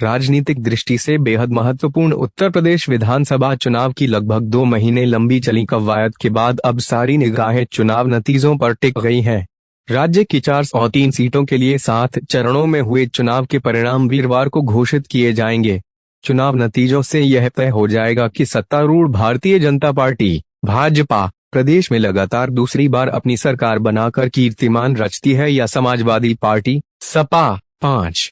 राजनीतिक दृष्टि से बेहद महत्वपूर्ण उत्तर प्रदेश विधानसभा चुनाव की लगभग 2 महीने लंबी चली कवायद के बाद अब सारी निगाहें चुनाव नतीजों पर टिक गई हैं। राज्य की 403 सीटों के लिए 7 चरणों में हुए चुनाव के परिणाम वीरवार को घोषित किए जाएंगे। चुनाव नतीजों से यह तय हो जाएगा कि सत्तारूढ़ भारतीय जनता पार्टी भाजपा प्रदेश में लगातार दूसरी बार अपनी सरकार बनाकर कीर्तिमान रचती है या समाजवादी पार्टी सपा 5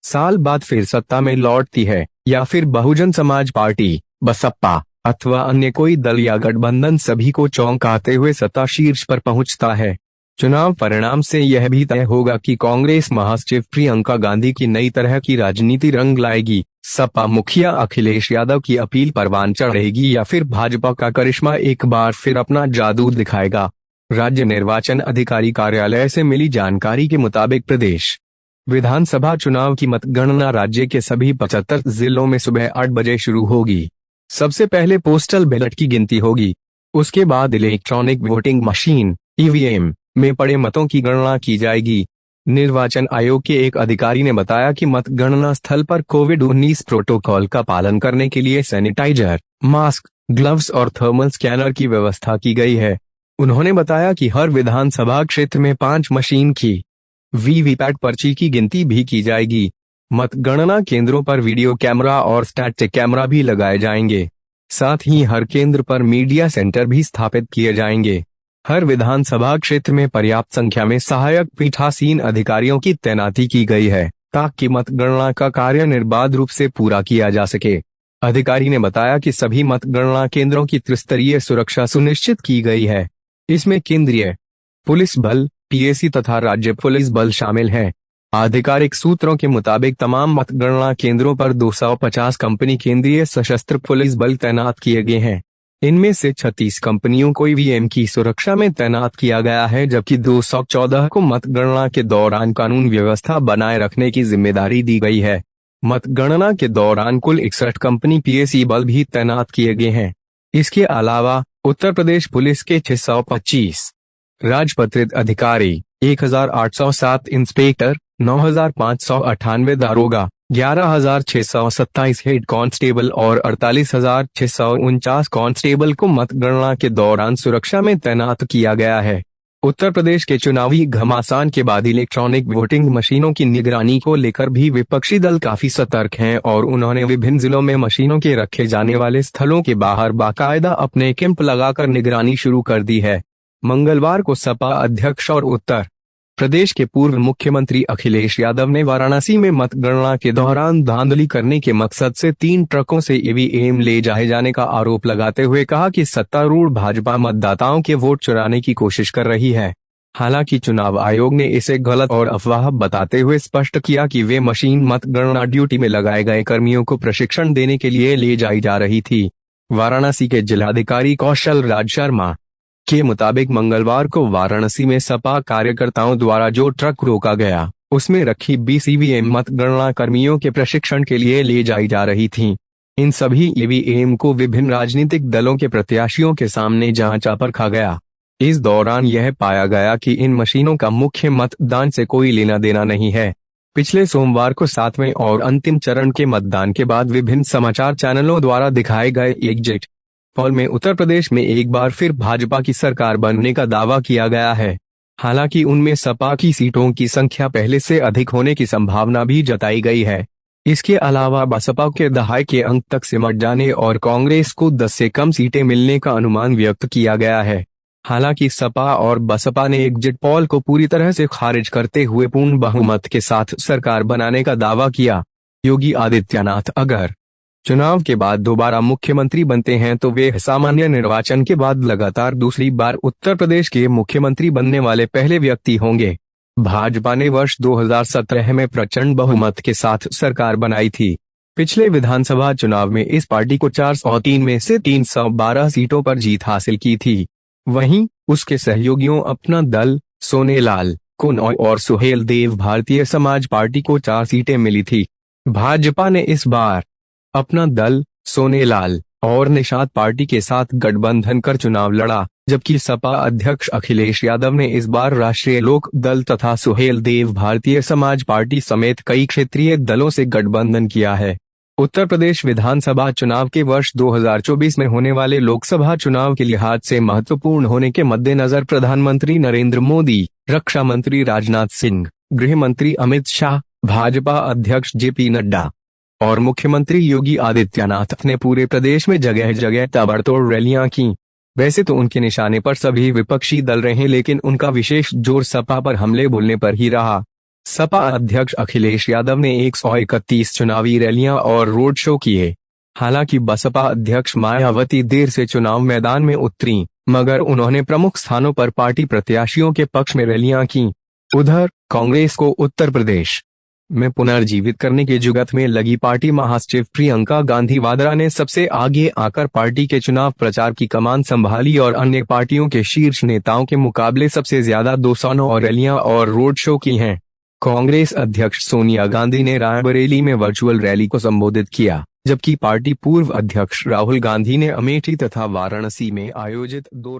साल बाद फिर सत्ता में लौटती है, या फिर बहुजन समाज पार्टी बसपा अथवा अन्य कोई दल या गठबंधन सभी को चौंकाते हुए सत्ता शीर्ष पर पहुंचता है। चुनाव परिणाम से यह भी तय होगा कि कांग्रेस महासचिव प्रियंका गांधी की नई तरह की राजनीति रंग लाएगी, सपा मुखिया अखिलेश यादव की अपील परवान चढ़ेगी या फिर भाजपा का करिश्मा एक बार फिर अपना जादू दिखाएगा। राज्य निर्वाचन अधिकारी कार्यालय से मिली जानकारी के मुताबिक प्रदेश विधानसभा चुनाव की मतगणना राज्य के सभी 75 जिलों में सुबह 8 बजे शुरू होगी। सबसे पहले पोस्टल बैलेट की गिनती होगी, उसके बाद इलेक्ट्रॉनिक वोटिंग मशीन ईवीएम में पड़े मतों की गणना की जाएगी। निर्वाचन आयोग के एक अधिकारी ने बताया कि मतगणना स्थल पर कोविड-19 प्रोटोकॉल का पालन करने के लिए सैनिटाइजर, मास्क, ग्लव्स और थर्मल स्कैनर की व्यवस्था की गई है। उन्होंने बताया कि हर विधानसभा क्षेत्र में 5 मशीन की वीवीपैट पर्ची की गिनती भी की जाएगी। मतगणना केंद्रों पर वीडियो कैमरा और स्टैटिक कैमरा भी लगाए जाएंगे। साथ ही हर केंद्र पर मीडिया सेंटर भी स्थापित किए जाएंगे। हर विधानसभा क्षेत्र में पर्याप्त संख्या में सहायक पीठासीन अधिकारियों की तैनाती की गई है, ताकि मतगणना का कार्य निर्बाध रूप से पूरा किया जा सके। अधिकारी ने बताया कि सभी मतगणना केंद्रों की त्रिस्तरीय सुरक्षा सुनिश्चित की गई है। इसमें केंद्रीय पुलिस बल, पीएसी तथा राज्य पुलिस बल शामिल हैं। आधिकारिक सूत्रों के मुताबिक तमाम मतगणना केंद्रों पर 250 कंपनी केंद्रीय सशस्त्र पुलिस बल तैनात किए गए हैं। इनमें से 36 कंपनियों को ईवीएम की सुरक्षा में तैनात किया गया है, जबकि 214 को मतगणना के दौरान कानून व्यवस्था बनाए रखने की जिम्मेदारी दी गई है। मतगणना के दौरान कुल 61 कंपनी पीएसी बल भी तैनात किए गए हैं। इसके अलावा उत्तर प्रदेश पुलिस के 625 राजपत्रित अधिकारी, 1807 इंस्पेक्टर, 9598 दारोगा, 11627 हेड कांस्टेबल और 48649 कांस्टेबल को मतगणना के दौरान सुरक्षा में तैनात किया गया है। उत्तर प्रदेश के चुनावी घमासान के बाद इलेक्ट्रॉनिक वोटिंग मशीनों की निगरानी को लेकर भी विपक्षी दल काफी सतर्क हैं और उन्होंने विभिन्न जिलों में मशीनों के रखे जाने वाले स्थलों के बाहर बाकायदा अपने कैंप लगाकर निगरानी शुरू कर दी है। मंगलवार को सपा अध्यक्ष और उत्तर प्रदेश के पूर्व मुख्यमंत्री अखिलेश यादव ने वाराणसी में मतगणना के दौरान धांधली करने के मकसद से 3 ट्रकों से ईवीएम ले जाए जाने का आरोप लगाते हुए कहा कि सत्तारूढ़ भाजपा मतदाताओं के वोट चुराने की कोशिश कर रही है। हालांकि चुनाव आयोग ने इसे गलत और अफवाह बताते हुए स्पष्ट किया कि वे मशीन मतगणना ड्यूटी में लगाए गए कर्मियों को प्रशिक्षण देने के लिए ले जाई जा रही थी। वाराणसी के जिलाधिकारी कौशल राज शर्मा के मुताबिक मंगलवार को वाराणसी में सपा कार्यकर्ताओं द्वारा जो ट्रक रोका गया, उसमें रखी 20 ईवीएम मतगणना कर्मियों के प्रशिक्षण के लिए ले जाई जा रही थीं। इन सभी ईवीएम को विभिन्न राजनीतिक दलों के प्रत्याशियों के सामने जांचा परखा गया। इस दौरान यह पाया गया कि इन मशीनों का मुख्य मतदान से कोई लेना देना नहीं है। पिछले सोमवार को 7वें और अंतिम चरण के मतदान के बाद विभिन्न समाचार चैनलों द्वारा दिखाए गए एग्जिट पोल में उत्तर प्रदेश में एक बार फिर भाजपा की सरकार बनने का दावा किया गया है। हालांकि उनमें सपा की सीटों की संख्या पहले से अधिक होने की संभावना भी जताई गई है। इसके अलावा बसपा के दहाई के अंक तक सिमट जाने और कांग्रेस को 10 से कम सीटें मिलने का अनुमान व्यक्त किया गया है। हालांकि सपा और बसपा ने एग्जिट पोल को पूरी तरह से खारिज करते हुए पूर्ण बहुमत के साथ सरकार बनाने का दावा किया। योगी आदित्यनाथ अगर चुनाव के बाद दोबारा मुख्यमंत्री बनते हैं तो वे सामान्य निर्वाचन के बाद लगातार दूसरी बार उत्तर प्रदेश के मुख्यमंत्री बनने वाले पहले व्यक्ति होंगे। भाजपा ने वर्ष 2017 में प्रचंड बहुमत के साथ सरकार बनाई थी। पिछले विधानसभा चुनाव में इस पार्टी को 403 में से 312 सीटों पर जीत हासिल की थी। वहीं उसके सहयोगियों अपना दल, सोनेलाल कुनौय और सुहेल देव भारतीय समाज पार्टी को 4 सीटें मिली थी। भाजपा ने इस बार अपना दल, सोनेलाल और निषाद पार्टी के साथ गठबंधन कर चुनाव लड़ा, जबकि सपा अध्यक्ष अखिलेश यादव ने इस बार राष्ट्रीय लोक दल तथा सुहेल देव भारतीय समाज पार्टी समेत कई क्षेत्रीय दलों से गठबंधन किया है। उत्तर प्रदेश विधानसभा चुनाव के वर्ष 2024 में होने वाले लोकसभा चुनाव के लिहाज से महत्वपूर्ण होने के मद्देनजर प्रधानमंत्री नरेंद्र मोदी, रक्षा मंत्री राजनाथ सिंह, गृह मंत्री अमित शाह, भाजपा अध्यक्ष जेपी नड्डा और मुख्यमंत्री योगी आदित्यनाथ ने पूरे प्रदेश में जगह जगह ताबड़तोड़ रैलियां की। वैसे तो उनके निशाने पर सभी विपक्षी दल रहे, लेकिन उनका विशेष जोर सपा पर हमले बोलने पर ही रहा। सपा अध्यक्ष अखिलेश यादव ने 131 चुनावी रैलियां और रोड शो किए। हालांकि बसपा अध्यक्ष मायावती देर से चुनाव मैदान में उतरी, मगर उन्होंने प्रमुख स्थानों पर पार्टी प्रत्याशियों के पक्ष में रैलियां की। उधर कांग्रेस को उत्तर प्रदेश में पुनर्जीवित करने की जुगत में लगी पार्टी महासचिव प्रियंका गांधी वाड्रा ने सबसे आगे आकर पार्टी के चुनाव प्रचार की कमान संभाली और अन्य पार्टियों के शीर्ष नेताओं के मुकाबले सबसे ज्यादा 209 रैलियां और रोड शो की हैं। कांग्रेस अध्यक्ष सोनिया गांधी ने रायबरेली में वर्चुअल रैली को संबोधित किया, जबकि पार्टी पूर्व अध्यक्ष राहुल गांधी ने अमेठी तथा वाराणसी में आयोजित 2